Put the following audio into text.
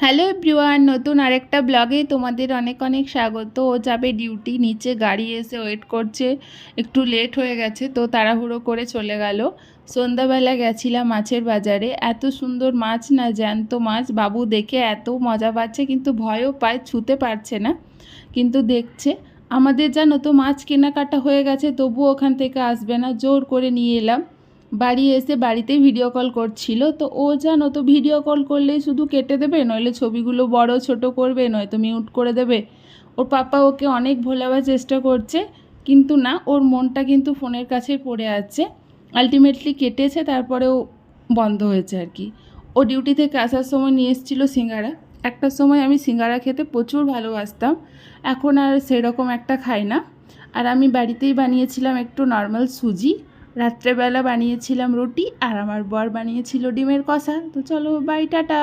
Hello everyone, নতুন আরেকটা ব্লগে তোমাদের অনেক অনেক স্বাগত। ও যাবে ডিউটি, নিচে গাড়ি এসে ওয়েট করছে, একটু লেট হয়ে গেছে তো তাড়াহুড়ো করে চলে গেল। সন্ধ্যাবেলা গেছিলাম মাছের বাজারে, এত সুন্দর মাছ না, জ্যান্ত মাছ। বাবু দেখে এত মজা পাচ্ছে, কিন্তু ভয়ও পায়, ছুতে পারছে না, কিন্তু দেখছে। আমাদের জানো তো মাছ কেনাকাটা হয়ে গেছে, তবুও ওখান থেকে আসবে না, জোর করে নিয়ে এলাম। বাড়ি এসে বাড়িতেই ভিডিও কল করছিল, তো ও জানো তো ভিডিও কল করলেই শুধু কেটে দেবে, নইলে ছবিগুলো বড় ছোট করবে, নয়তো মিউট করে দেবে। ওর পাপা ওকে অনেক ভোলাবার চেষ্টা করছে, কিন্তু না, ওর মনটা কিন্তু ফোনের কাছেই পড়ে আছে। আলটিমেটলি কেটেছে, তারপরেও বন্ধ হয়েছে আর কি। ও ডিউটি থেকে আসার সময় নিয়ে এসেছিলো সিঙ্গারা। একটা সময় আমি সিঙ্গারা খেতে প্রচুর ভালোবাসতাম, এখন আর সেরকম একটা খাই না। আর আমি বাড়িতেই বানিয়েছিলাম একটু নর্মাল সুজি, রাত্রেবেলা বানিয়েছিলাম রুটি, আর আমার বর বানিয়েছিল ডিমের কষা। তো চলো, বাই, টাটা।